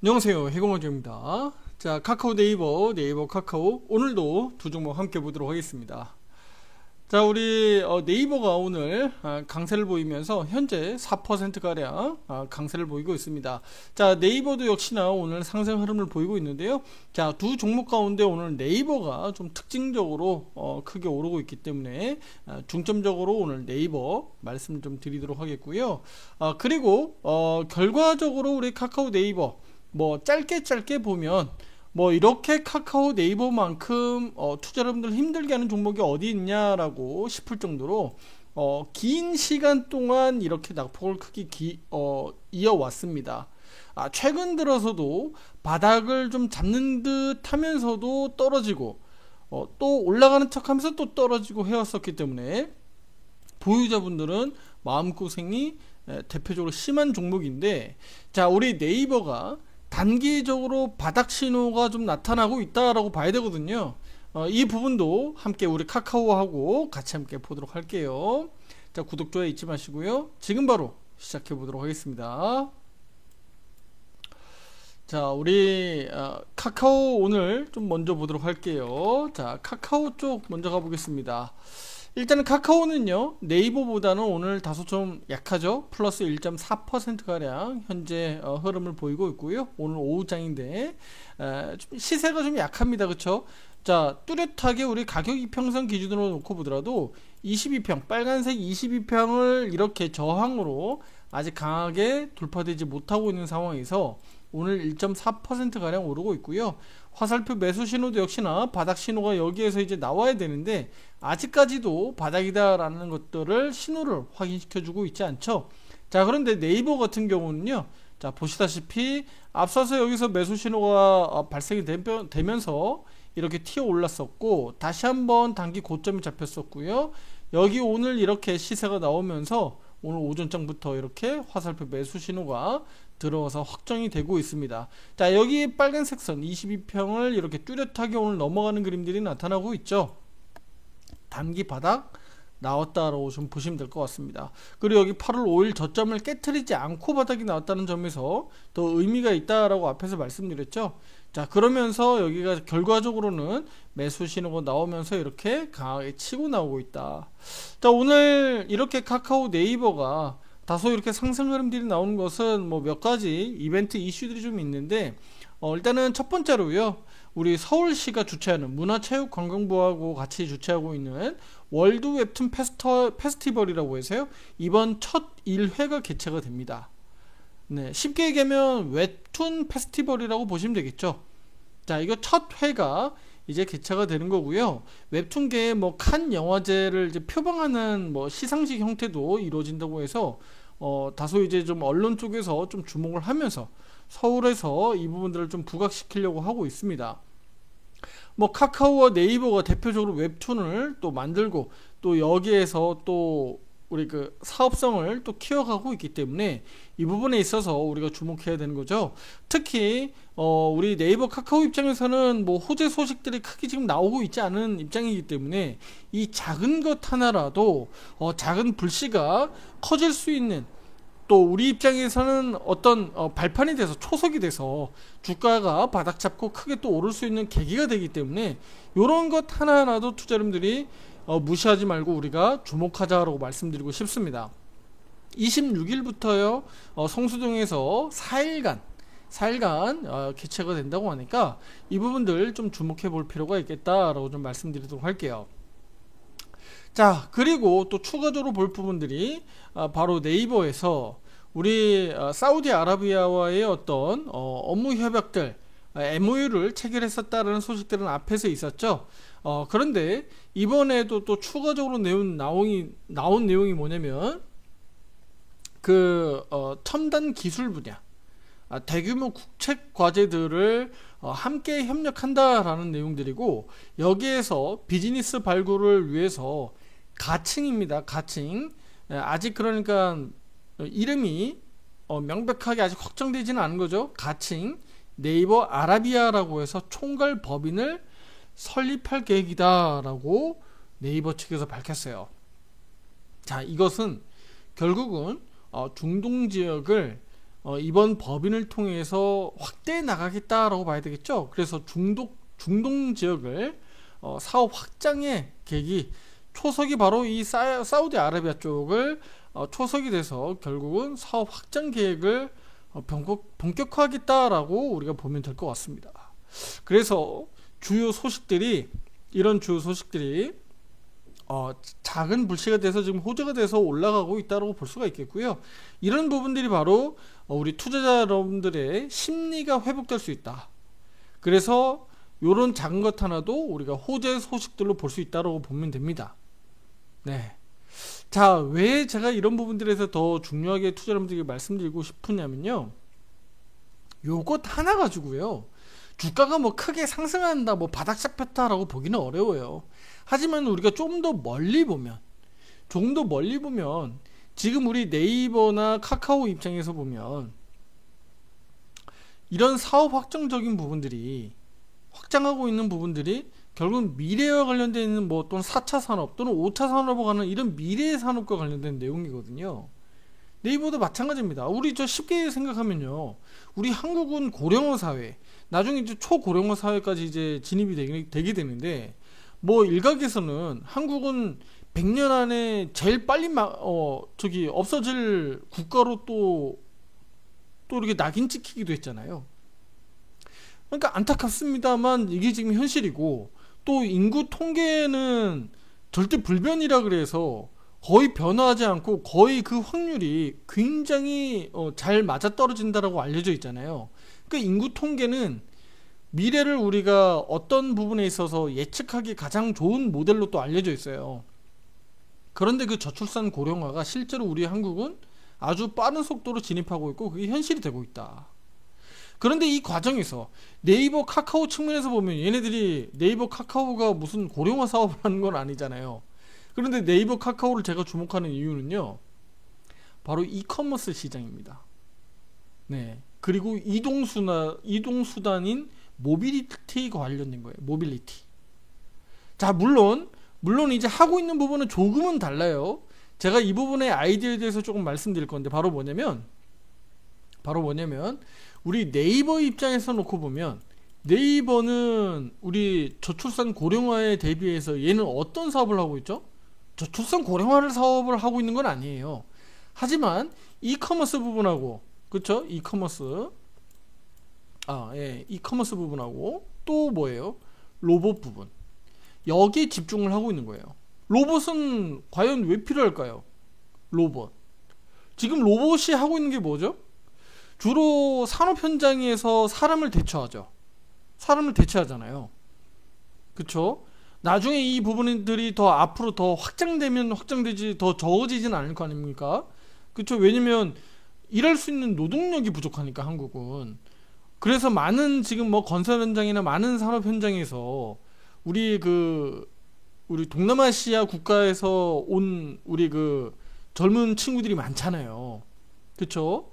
안녕하세요, 해공화제입니다. 자, 카카오 네이버 카카오 오늘도 두 종목 함께 보도록 하겠습니다. 자, 우리 네이버가 오늘 강세를 보이면서 현재 4%가량 강세를 보이고 있습니다. 자, 네이버도 역시나 오늘 상승 흐름을 보이고 있는데요. 자, 두 종목 가운데 오늘 네이버가 좀 특징적으로 크게 오르고 있기 때문에 중점적으로 오늘 네이버 말씀 좀 드리도록 하겠고요. 그리고 결과적으로 우리 카카오 네이버 뭐 짧게 보면 뭐 이렇게 카카오 네이버만큼 투자 여러분들 힘들게 하는 종목이 어디 있냐라고 싶을 정도로 긴 시간 동안 이렇게 낙폭을 크게 이어왔습니다. 최근 들어서도 바닥을 좀 잡는 듯 하면서도 떨어지고 또 올라가는 척 하면서 또 떨어지고 해왔었기 때문에 보유자분들은 마음고생이 대표적으로 심한 종목인데, 자, 우리 네이버가 단기적으로 바닥 신호가 좀 나타나고 있다라고 봐야 되거든요. 이 부분도 함께 우리 카카오하고 같이 함께 보도록 할게요. 자, 구독, 좋아요 잊지 마시고요. 지금 바로 시작해 보도록 하겠습니다. 자, 우리 카카오 오늘 좀 먼저 보도록 할게요. 자, 카카오 쪽 먼저 가보겠습니다. 일단은 카카오는요, 네이버보다는 오늘 다소 좀 약하죠. 플러스 1.4%가량 현재 흐름을 보이고 있고요. 오늘 오후장인데 시세가 좀 약합니다. 그쵸? 자, 뚜렷하게 우리 가격 이평선 기준으로 놓고 보더라도 22평, 빨간색 22평을 이렇게 저항으로 아직 강하게 돌파되지 못하고 있는 상황에서 오늘 1.4%가량 오르고 있고요. 화살표 매수 신호도 역시나 바닥 신호가 여기에서 이제 나와야 되는데 아직까지도 바닥이다라는 것들을 신호를 확인시켜주고 있지 않죠. 자, 그런데 네이버 같은 경우는요, 자, 보시다시피 앞서서 여기서 매수 신호가 발생이 되면서 이렇게 튀어 올랐었고 다시 한번 단기 고점이 잡혔었고요. 여기 오늘 이렇게 시세가 나오면서 오늘 오전장부터 이렇게 화살표 매수 신호가 들어와서 확정이 되고 있습니다. 자, 여기 빨간색 선 22평을 이렇게 뚜렷하게 오늘 넘어가는 그림들이 나타나고 있죠. 단기 바닥 나왔다라고 좀 보시면 될 것 같습니다. 그리고 여기 8월 5일 저점을 깨트리지 않고 바닥이 나왔다는 점에서 더 의미가 있다라고 앞에서 말씀드렸죠. 자, 그러면서 여기가 결과적으로는 매수 신호가 나오면서 이렇게 강하게 치고 나오고 있다. 자, 오늘 이렇게 카카오 네이버가 다소 이렇게 상승 흐름들이 나오는 것은 뭐 몇 가지 이벤트 이슈들이 좀 있는데, 일단은 첫 번째로요, 우리 서울시가 주최하는 문화체육관광부하고 같이 주최하고 있는 월드 웹툰 페스티벌이라고 해서요, 이번 첫 1회가 개최가 됩니다. 네, 쉽게 얘기하면 웹툰 페스티벌이라고 보시면 되겠죠. 자, 이거 첫 회가 이제 개최가 되는 거고요. 웹툰계의 뭐 칸 영화제를 이제 표방하는 뭐 시상식 형태도 이루어진다고 해서 다소 이제 좀 언론 쪽에서 좀 주목을 하면서 서울에서 이 부분들을 좀 부각시키려고 하고 있습니다. 뭐 카카오와 네이버가 대표적으로 웹툰을 또 만들고 또 여기에서 또 우리 그 사업성을 또 키워가고 있기 때문에 이 부분에 있어서 우리가 주목해야 되는 거죠. 특히 우리 네이버 카카오 입장에서는 뭐 호재 소식들이 크게 지금 나오고 있지 않은 입장이기 때문에 이 작은 것 하나라도 작은 불씨가 커질 수 있는, 또 우리 입장에서는 어떤 발판이 돼서 초석이 돼서 주가가 바닥 잡고 크게 또 오를 수 있는 계기가 되기 때문에 이런 것 하나하나도 투자자분들이 무시하지 말고 우리가 주목하자라고 말씀드리고 싶습니다. 26일부터요 성수동에서 4일간 개최가 된다고 하니까 이 부분들 좀 주목해 볼 필요가 있겠다라고 좀 말씀드리도록 할게요. 자, 그리고 또 추가적으로 볼 부분들이 바로 네이버에서 우리 사우디아라비아와의 어떤 업무 협약들 MOU를 체결했었다라는 소식들은 앞에서 있었죠. 그런데 이번에도 또 추가적으로 나온 내용이 뭐냐면 그 첨단 기술 분야 대규모 국책 과제들을 함께 협력한다라는 내용들이고, 여기에서 비즈니스 발굴을 위해서 가칭입니다. 가칭. 아직 그러니까 이름이 명백하게 아직 확정되지는 않은 거죠. 가칭 네이버 아라비아라고 해서 총괄 법인을 설립할 계획이다라고 네이버 측에서 밝혔어요. 자, 이것은 결국은 중동 지역을 이번 법인을 통해서 확대해 나가겠다라고 봐야 되겠죠. 그래서 중동 지역을 사업 확장의 계기, 초석이 바로 이 사우디아라비아 쪽을 초석이 돼서 결국은 사업 확장 계획을 본격화하겠다라고 우리가 보면 될 것 같습니다. 그래서 이런 주요 소식들이 작은 불씨가 돼서 지금 호재가 돼서 올라가고 있다고 볼 수가 있겠고요. 이런 부분들이 바로 우리 투자자 여러분들의 심리가 회복될 수 있다. 그래서 이런 작은 것 하나도 우리가 호재 소식들로 볼 수 있다고 보면 됩니다. 네. 자, 왜 제가 이런 부분들에서 더 중요하게 투자 여러분들에게 말씀드리고 싶으냐면요. 요것 하나 가지고요. 주가가 뭐 크게 상승한다, 뭐 바닥 잡혔다라고 보기는 어려워요. 하지만 우리가 좀 더 멀리 보면, 지금 우리 네이버나 카카오 입장에서 보면 이런 사업 확장적인 부분들이, 확장하고 있는 부분들이 결국 미래와 관련되어 있는 뭐 또는 4차 산업 또는 5차 산업과 가는 이런 미래의 산업과 관련된 내용이거든요. 네이버도 마찬가지입니다. 우리 쉽게 생각하면요. 우리 한국은 고령화 사회, 나중에 이제 초고령화 사회까지 이제 진입이 되게 되는데, 뭐 일각에서는 한국은 100년 안에 제일 빨리 없어질 국가로 또 이렇게 낙인 찍히기도 했잖아요. 그러니까 안타깝습니다만 이게 지금 현실이고, 또 인구 통계는 절대 불변이라 그래서 거의 변화하지 않고 거의 그 확률이 굉장히 잘 맞아떨어진다라고 알려져 있잖아요. 그러니까 인구 통계는 미래를 우리가 어떤 부분에 있어서 예측하기 가장 좋은 모델로 또 알려져 있어요. 그런데 그 저출산 고령화가 실제로 우리 한국은 아주 빠른 속도로 진입하고 있고 그게 현실이 되고 있다. 그런데 이 과정에서 네이버 카카오 측면에서 보면 얘네들이 네이버 카카오가 무슨 고령화 사업을 하는 건 아니잖아요. 그런데 네이버 카카오를 제가 주목하는 이유는요, 바로 이커머스 시장입니다. 네. 그리고 이동수단인 모빌리티가 관련된 거예요. 모빌리티. 자, 물론 이제 하고 있는 부분은 조금은 달라요. 제가 이 부분의 아이디어에 대해서 조금 말씀드릴 건데, 바로 뭐냐면 우리 네이버 입장에서 놓고 보면, 네이버는 우리 저출산 고령화에 대비해서 얘는 어떤 사업을 하고 있죠? 저출산 고령화를 사업을 하고 있는 건 아니에요. 하지만 이커머스 부분하고, 그렇죠? 이커머스 부분하고 또 뭐예요? 로봇 부분, 여기에 집중을 하고 있는 거예요. 로봇은 과연 왜 필요할까요? 지금 로봇이 하고 있는 게 뭐죠? 주로 산업 현장에서 사람을 대체하잖아요. 그쵸? 나중에 이 부분들이 더 앞으로 더 확장되면 확장되지 더 적어지진 않을 거 아닙니까? 그쵸? 왜냐면 일할 수 있는 노동력이 부족하니까 한국은. 그래서 많은 지금 뭐 건설 현장이나 많은 산업 현장에서 우리 동남아시아 국가에서 온 우리 젊은 친구들이 많잖아요. 그쵸?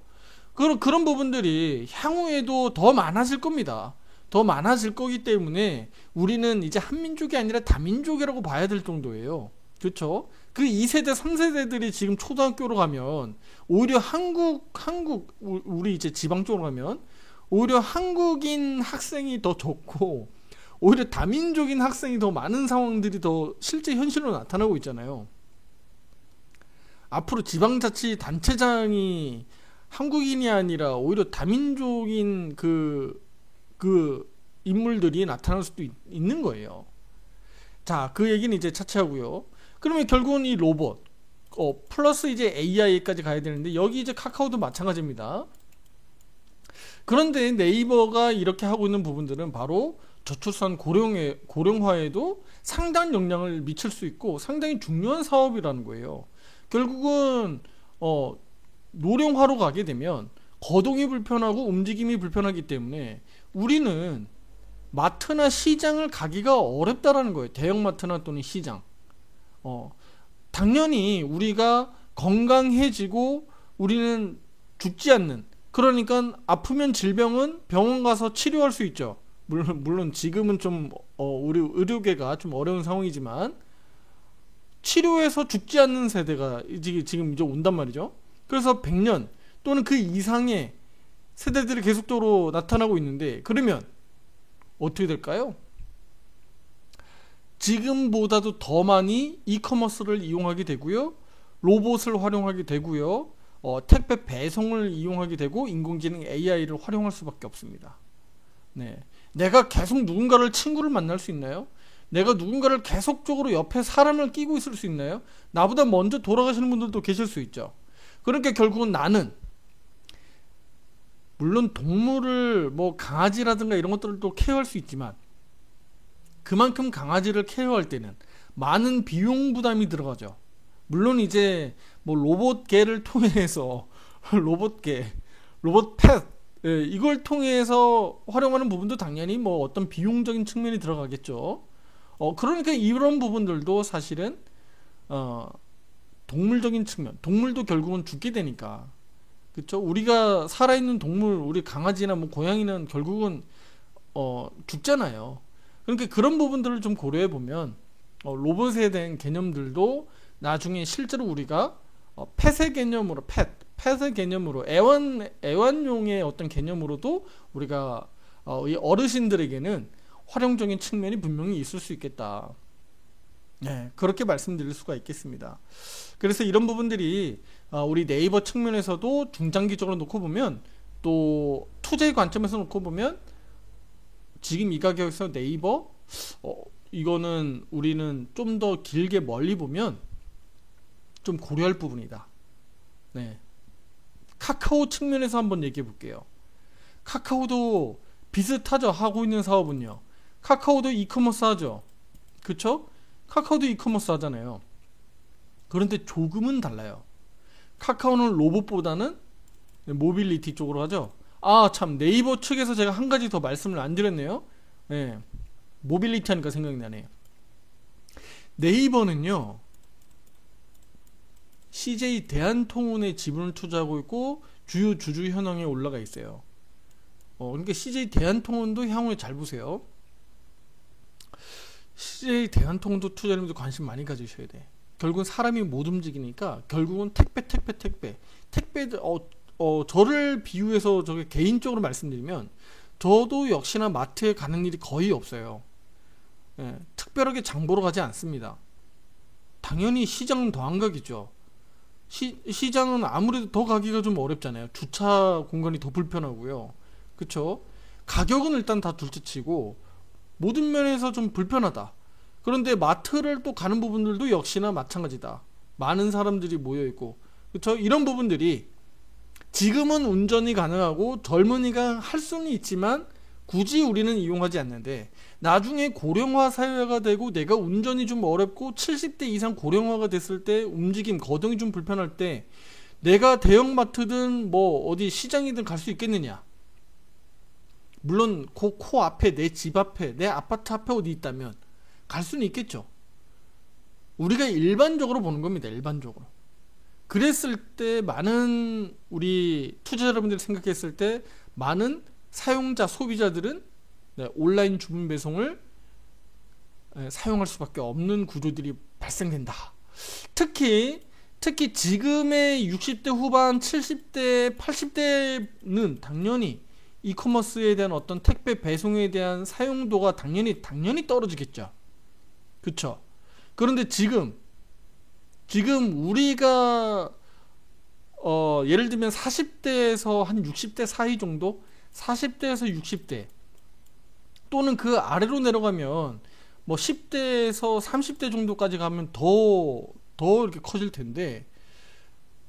그런 부분들이 향후에도 더 많아질 겁니다. 더 많아질 거기 때문에 우리는 이제 한민족이 아니라 다민족이라고 봐야 될 정도예요. 그렇죠? 그 2세대, 3세대들이 지금 초등학교로 가면 오히려 우리 이제 지방 쪽으로 가면 오히려 한국인 학생이 더 적고 오히려 다민족인 학생이 더 많은 상황들이 더 실제 현실로 나타나고 있잖아요. 앞으로 지방자치단체장이 한국인이 아니라 오히려 다민족인 그 인물들이 나타날 수도 있는 거예요. 자, 그 얘기는 이제 차치하고요. 그러면 결국은 이 로봇 플러스 이제 AI까지 가야 되는데, 여기 이제 카카오도 마찬가지입니다. 그런데 네이버가 이렇게 하고 있는 부분들은 바로 저출산 고령화에도 상당한 영향을 미칠 수 있고 상당히 중요한 사업이라는 거예요. 결국은 노령화로 가게 되면 거동이 불편하고 움직임이 불편하기 때문에 우리는 마트나 시장을 가기가 어렵다라는 거예요. 대형마트나 또는 시장. 당연히 우리가 건강해지고 우리는 죽지 않는, 그러니까 아프면 질병은 병원 가서 치료할 수 있죠. 물론 지금은 좀 우리 의료계가 좀 어려운 상황이지만 치료해서 죽지 않는 세대가 지금 이제 온단 말이죠. 그래서 100년 또는 그 이상의 세대들이 계속적으로 나타나고 있는데, 그러면 어떻게 될까요? 지금보다도 더 많이 이커머스를 이용하게 되고요. 로봇을 활용하게 되고요. 택배 배송을 이용하게 되고 인공지능 AI를 활용할 수밖에 없습니다. 네. 내가 계속 누군가를 친구를 만날 수 있나요? 내가 누군가를 계속적으로 옆에 사람을 끼고 있을 수 있나요? 나보다 먼저 돌아가시는 분들도 계실 수 있죠. 그러니까 결국은 나는, 물론 동물을 뭐 강아지라든가 이런 것들도 케어할 수 있지만 그만큼 강아지를 케어할 때는 많은 비용 부담이 들어가죠. 물론 이제 뭐 로봇개를 통해서 로봇개, 로봇펫, 이걸 통해서 활용하는 부분도 당연히 뭐 어떤 비용적인 측면이 들어가겠죠. 그러니까 이런 부분들도 사실은 동물적인 측면, 동물도 결국은 죽게 되니까, 그렇죠? 우리가 살아있는 동물, 우리 강아지나 뭐 고양이는 결국은 죽잖아요. 그러니까 그런 부분들을 좀 고려해 보면 로봇에 대한 개념들도 나중에 실제로 우리가 펫의 개념으로, 펫의 개념으로, 애완용의 어떤 개념으로도 우리가 이 어르신들에게는 활용적인 측면이 분명히 있을 수 있겠다. 네, 그렇게 말씀드릴 수가 있겠습니다. 그래서 이런 부분들이 우리 네이버 측면에서도 중장기적으로 놓고 보면, 또 투자의 관점에서 놓고 보면, 지금 이 가격에서 네이버 이거는 우리는 좀 더 길게 멀리 보면 좀 고려할 부분이다. 네. 카카오 측면에서 한번 얘기해 볼게요. 카카오도 비슷하죠. 하고 있는 사업은요. 카카오도 이커머스 하죠. 그쵸? 카카오도 이커머스 하잖아요. 그런데 조금은 달라요. 카카오는 로봇보다는 모빌리티 쪽으로 하죠. 참, 네이버 측에서 제가 한 가지 더 말씀을 안 드렸네요. 네. 모빌리티 하니까 생각이 나네요. 네이버는요, CJ 대한통운에 지분을 투자하고 있고 주요 주주 현황에 올라가 있어요. 그러니까 CJ 대한통운도 향후에 잘 보세요. CJ 대한통운도 투자자님들 관심 많이 가지셔야 돼. 결국은 사람이 못 움직이니까 결국은 택배 저를 비유해서 저게 개인적으로 말씀드리면, 저도 역시나 마트에 가는 일이 거의 없어요. 예, 특별하게 장 보러 가지 않습니다. 당연히 시장은 더 안 가겠죠. 시장은 아무래도 더 가기가 좀 어렵잖아요. 주차 공간이 더 불편하고요. 그쵸? 가격은 일단 다 둘째치고 모든 면에서 좀 불편하다. 그런데 마트를 또 가는 부분들도 역시나 마찬가지다. 많은 사람들이 모여있고, 그쵸? 이런 부분들이 지금은 운전이 가능하고 젊은이가 할 수는 있지만 굳이 우리는 이용하지 않는데, 나중에 고령화 사회가 되고 내가 운전이 좀 어렵고 70대 이상 고령화가 됐을 때 움직임, 거동이 좀 불편할 때 내가 대형마트든 뭐 어디 시장이든 갈 수 있겠느냐? 물론 코 앞에, 내 집 앞에, 내 아파트 앞에 어디 있다면 갈 수는 있겠죠. 우리가 일반적으로 보는 겁니다. 일반적으로. 그랬을 때 많은 우리 투자자 여러분들이 생각했을 때 많은 사용자, 소비자들은 온라인 주문 배송을 사용할 수밖에 없는 구조들이 발생된다. 특히 지금의 60대 후반, 70대, 80대는 당연히 이커머스에 대한 어떤 택배 배송에 대한 사용도가 당연히 떨어지겠죠. 그쵸? 그런데 지금 우리가 예를 들면 40대에서 한 60대 사이 정도, 40대에서 60대 또는 그 아래로 내려가면 뭐 10대에서 30대 정도까지 가면 더 이렇게 커질 텐데,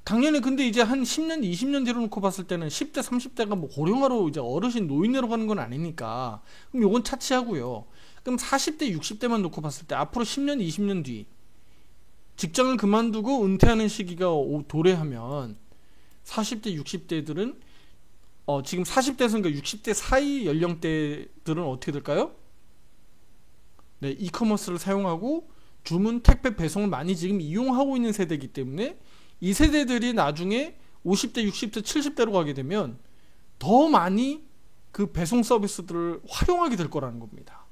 당연히 근데 이제 한 10년, 20년 뒤로 놓고 봤을 때는 10대, 30대가 뭐 고령화로 이제 어르신, 노인으로 가는 건 아니니까 그럼 요건 차치하고요. 그럼 40대, 60대만 놓고 봤을 때 앞으로 10년, 20년 뒤 직장을 그만두고 은퇴하는 시기가 도래하면 40대, 60대들은 지금 40대에서 그러니까 60대 사이 연령대들은 어떻게 될까요? 네, 이커머스를 사용하고 주문, 택배 배송을 많이 지금 이용하고 있는 세대이기 때문에 이 세대들이 나중에 50대, 60대, 70대로 가게 되면 더 많이 그 배송 서비스들을 활용하게 될 거라는 겁니다.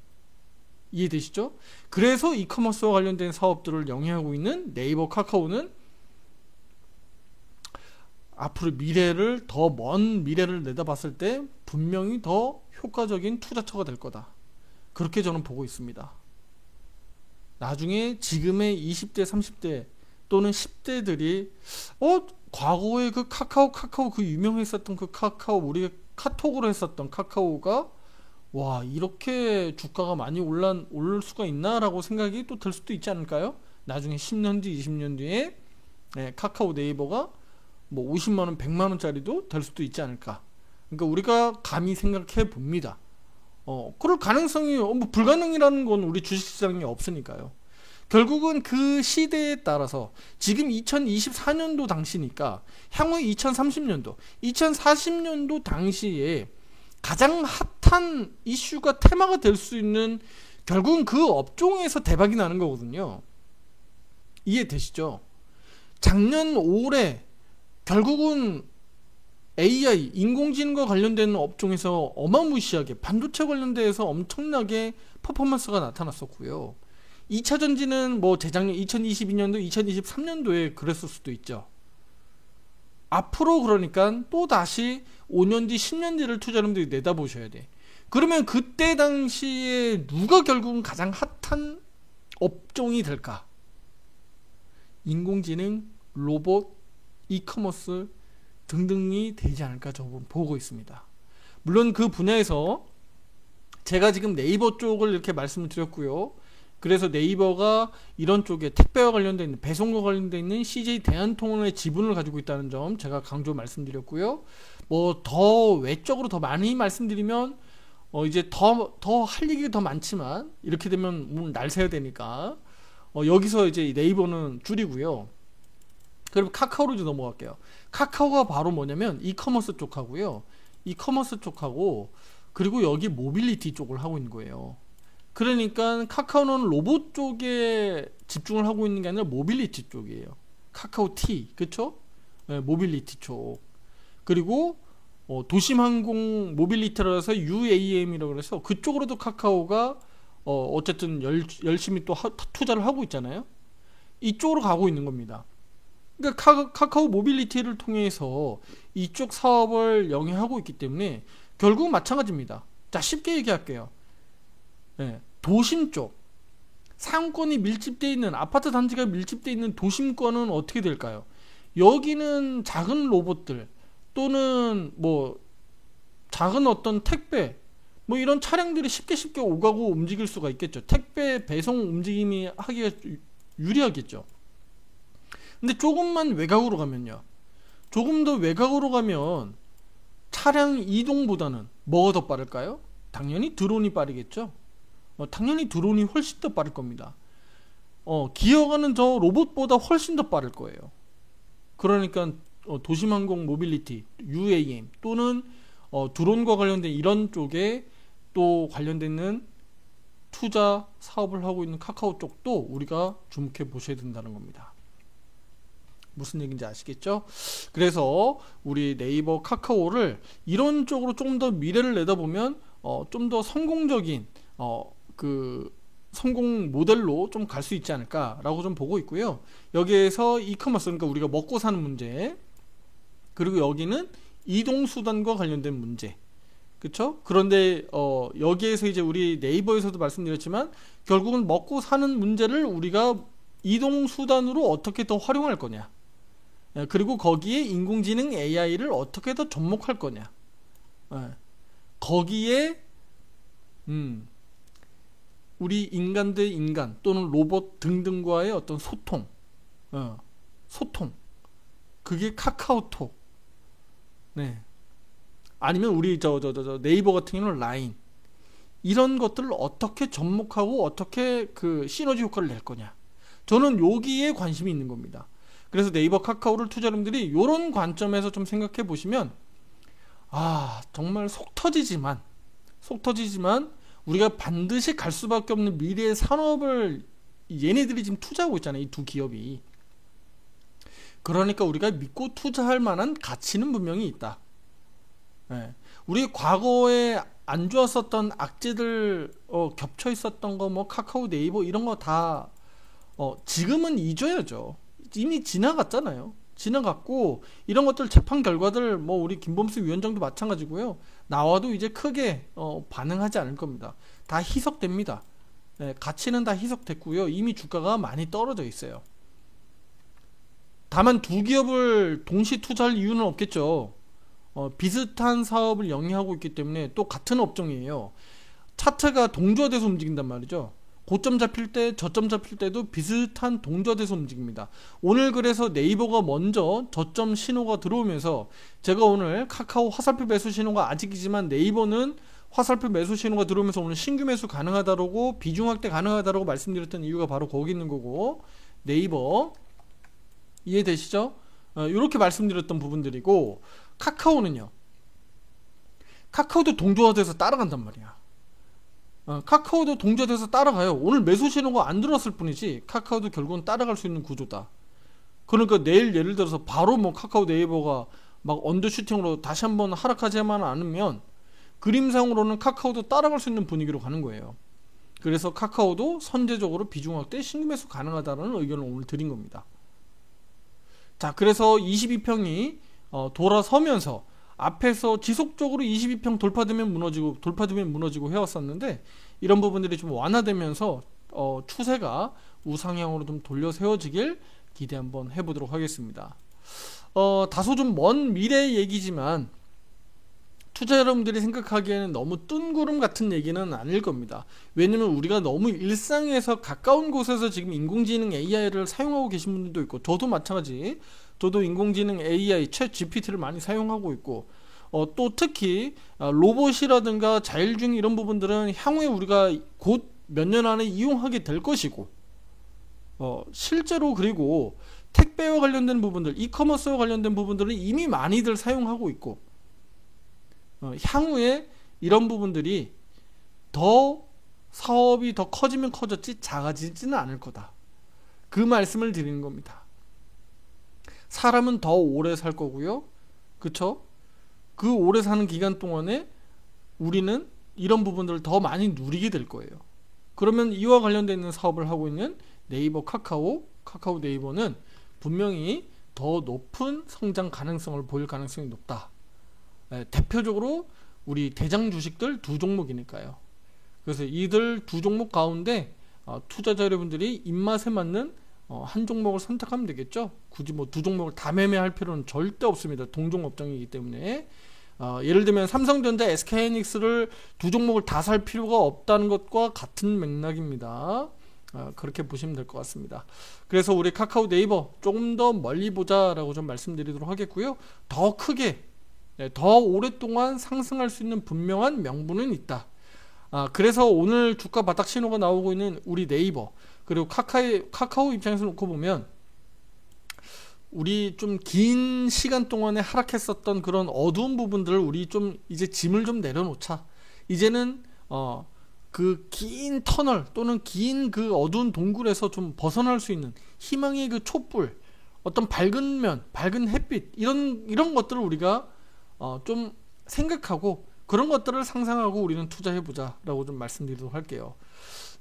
이해되시죠? 그래서 이커머스와 관련된 사업들을 영위하고 있는 네이버, 카카오는 앞으로 미래를 더 먼 미래를 내다봤을 때 분명히 더 효과적인 투자처가 될 거다. 그렇게 저는 보고 있습니다. 나중에 지금의 20대, 30대 또는 10대들이 과거에 그 카카오 그 유명했었던 그 카카오, 우리가 카톡으로 했었던 카카오가 와 이렇게 주가가 많이 오를 수가 있나라고 생각이 또 들 수도 있지 않을까요? 나중에 10년 뒤, 20년 뒤에 카카오 네이버가 뭐 50만원, 100만원짜리도 될 수도 있지 않을까. 그러니까 우리가 감히 생각해 봅니다. 그럴 가능성이 뭐 불가능이라는 건 우리 주식시장에 없으니까요. 결국은 그 시대에 따라서 지금 2024년도 당시니까 향후 2030년도, 2040년도 당시에 가장 핫한 이슈가 테마가 될 수 있는 결국은 그 업종에서 대박이 나는 거거든요. 이해되시죠? 작년 올해 결국은 AI, 인공지능과 관련된 업종에서 어마무시하게 반도체 관련돼서 엄청나게 퍼포먼스가 나타났었고요. 2차 전지는 뭐 재작년 2022년도, 2023년도에 그랬을 수도 있죠. 앞으로 그러니까 또 다시 5년 뒤, 10년 뒤를 투자자분들이 내다보셔야 돼. 그러면 그때 당시에 누가 결국은 가장 핫한 업종이 될까? 인공지능, 로봇, 이커머스 등등이 되지 않을까 저는 보고 있습니다. 물론 그 분야에서 제가 지금 네이버 쪽을 이렇게 말씀을 드렸고요. 그래서 네이버가 이런 쪽에 택배와 관련되어 있는, 배송과 관련되어 있는 CJ 대한통운의 지분을 가지고 있다는 점 제가 강조 말씀드렸고요. 뭐 더 외적으로 더 많이 말씀드리면 이제 더 할 얘기가 더 많지만 이렇게 되면 날 새야 되니까 여기서 이제 네이버는 줄이고요. 그럼 카카오로 좀 넘어갈게요. 카카오가 바로 뭐냐면 이커머스 쪽하고요. 이커머스 쪽하고 그리고 여기 모빌리티 쪽을 하고 있는 거예요. 그러니까 카카오는 로봇 쪽에 집중을 하고 있는 게 아니라 모빌리티 쪽이에요. 카카오 T, 그쵸? 네, 모빌리티 쪽. 그리고 도심항공 모빌리티라서 UAM이라고 해서 그쪽으로도 카카오가 어쨌든 열심히 또 투자를 하고 있잖아요. 이쪽으로 가고 있는 겁니다. 그러니까 카카오 모빌리티를 통해서 이쪽 사업을 영위하고 있기 때문에 결국 마찬가지입니다. 자, 쉽게 얘기할게요. 네, 도심 쪽 상권이 밀집되어 있는 아파트 단지가 밀집되어 있는 도심권은 어떻게 될까요? 여기는 작은 로봇들 또는 뭐 작은 어떤 택배 뭐 이런 차량들이 쉽게 오가고 움직일 수가 있겠죠. 택배 배송 움직임이 하기가 유리하겠죠. 근데 조금만 외곽으로 가면요, 조금 더 외곽으로 가면 차량 이동보다는 뭐가 더 빠를까요? 당연히 드론이 빠르겠죠. 당연히 드론이 훨씬 더 빠를 겁니다. 기어가는 저 로봇보다 훨씬 더 빠를 거예요. 그러니까 도심항공 모빌리티, UAM 또는 드론과 관련된 이런 쪽에 또 관련되는 투자 사업을 하고 있는 카카오 쪽도 우리가 주목해 보셔야 된다는 겁니다. 무슨 얘기인지 아시겠죠? 그래서 우리 네이버 카카오를 이런 쪽으로 좀 더 미래를 내다보면 좀 더 성공적인 그 성공 모델로 좀 갈 수 있지 않을까라고 좀 보고 있고요. 여기에서 이커머스, 그러니까 우리가 먹고 사는 문제, 그리고 여기는 이동수단과 관련된 문제, 그쵸? 그런데 여기에서 이제 우리 네이버에서도 말씀드렸지만 결국은 먹고 사는 문제를 우리가 이동수단으로 어떻게 더 활용할 거냐, 그리고 거기에 인공지능 AI를 어떻게 더 접목할 거냐, 거기에 우리 인간 대 인간 또는 로봇 등등과의 어떤 소통, 그게 카카오톡, 네, 아니면 우리 저 네이버 같은 경우는 라인, 이런 것들을 어떻게 접목하고 어떻게 그 시너지 효과를 낼 거냐, 저는 여기에 관심이 있는 겁니다. 그래서 네이버 카카오를 투자자분들이 이런 관점에서 좀 생각해 보시면 정말 속 터지지만 우리가 반드시 갈 수밖에 없는 미래의 산업을 얘네들이 지금 투자하고 있잖아요. 이 두 기업이. 그러니까 우리가 믿고 투자할 만한 가치는 분명히 있다. 네. 우리 과거에 안 좋았었던 악재들 겹쳐 있었던 거 뭐 카카오, 네이버 이런 거 다 지금은 잊어야죠. 이미 지나갔잖아요. 지나갔고, 이런 것들 재판 결과들 뭐 우리 김범수 위원장도 마찬가지고요. 나와도 이제 크게 반응하지 않을 겁니다. 다 희석됩니다. 네, 가치는 다 희석됐고요. 이미 주가가 많이 떨어져 있어요. 다만 두 기업을 동시 투자할 이유는 없겠죠. 비슷한 사업을 영위하고 있기 때문에, 또 같은 업종이에요. 차트가 동조화돼서 움직인단 말이죠. 고점 잡힐 때 저점 잡힐 때도 비슷한 동조화돼서 움직입니다. 오늘 그래서 네이버가 먼저 저점 신호가 들어오면서, 제가 오늘 카카오 화살표 매수 신호가 아직이지만 네이버는 화살표 매수 신호가 들어오면서 오늘 신규 매수 가능하다라고, 비중 확대 가능하다라고 말씀드렸던 이유가 바로 거기 있는 거고, 네이버 이해되시죠? 이렇게 말씀드렸던 부분들이고, 카카오는요, 카카오도 동조화돼서 따라간단 말이야. 카카오도 동조돼서 따라가요. 오늘 매수 신호가 안 들어왔을 뿐이지 카카오도 결국은 따라갈 수 있는 구조다. 그러니까 내일 예를 들어서 바로 뭐 카카오 네이버가 막 언더슈팅으로 다시 한번 하락하지만 않으면, 그림상으로는 카카오도 따라갈 수 있는 분위기로 가는 거예요. 그래서 카카오도 선제적으로 비중 확대 신규 매수 가능하다는 의견을 오늘 드린 겁니다. 자, 그래서 22평이 돌아서면서 앞에서 지속적으로 22평 돌파되면 무너지고 해왔었는데, 이런 부분들이 좀 완화되면서 추세가 우상향으로 좀 돌려 세워지길 기대 한번 해보도록 하겠습니다. 다소 좀 먼 미래의 얘기지만 투자 여러분들이 생각하기에는 너무 뜬구름 같은 얘기는 아닐 겁니다. 왜냐면 우리가 너무 일상에서 가까운 곳에서 지금 인공지능 AI를 사용하고 계신 분들도 있고, 저도 마찬가지, 저도 인공지능 AI, 챗 GPT를 많이 사용하고 있고, 또 특히 로봇이라든가 자율주행 이런 부분들은 향후에 우리가 곧 몇 년 안에 이용하게 될 것이고, 실제로 그리고 택배와 관련된 부분들, 이커머스와 관련된 부분들은 이미 많이들 사용하고 있고, 향후에 이런 부분들이 더 사업이 더 커지면 커졌지 작아지지는 않을 거다. 그 말씀을 드리는 겁니다. 사람은 더 오래 살 거고요. 그쵸? 그 오래 사는 기간 동안에 우리는 이런 부분들을 더 많이 누리게 될 거예요. 그러면 이와 관련되어 있는 사업을 하고 있는 네이버, 카카오 네이버는 분명히 더 높은 성장 가능성을 보일 가능성이 높다. 대표적으로 우리 대장 주식들 두 종목이니까요. 그래서 이들 두 종목 가운데 투자자 여러분들이 입맛에 맞는 한 종목을 선택하면 되겠죠. 굳이 뭐 두 종목을 다 매매할 필요는 절대 없습니다. 동종 업종이기 때문에. 예를 들면 삼성전자, SK하이닉스를 두 종목을 다 살 필요가 없다는 것과 같은 맥락입니다. 그렇게 보시면 될 것 같습니다. 그래서 우리 카카오 네이버 조금 더 멀리 보자라고 좀 말씀드리도록 하겠고요. 더 크게, 더 오랫동안 상승할 수 있는 분명한 명분은 있다. 그래서 오늘 주가 바닥 신호가 나오고 있는 우리 네이버, 그리고 카카오 입장에서 놓고 보면, 우리 좀 긴 시간 동안에 하락했었던 그런 어두운 부분들을 우리 좀 이제 짐을 좀 내려놓자. 이제는 그 긴 터널 또는 긴 그 어두운 동굴에서 좀 벗어날 수 있는 희망의 그 촛불, 어떤 밝은 면, 밝은 햇빛, 이런 것들을 우리가 좀 생각하고, 그런 것들을 상상하고 우리는 투자해보자 라고 좀 말씀드리도록 할게요.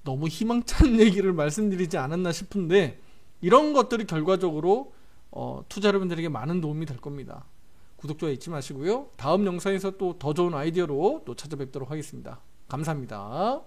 너무 희망찬 얘기를 말씀드리지 않았나 싶은데, 이런 것들이 결과적으로 투자 여러분들에게 많은 도움이 될 겁니다. 구독, 좋아요 잊지 마시고요. 다음 영상에서 또 더 좋은 아이디어로 또 찾아뵙도록 하겠습니다. 감사합니다.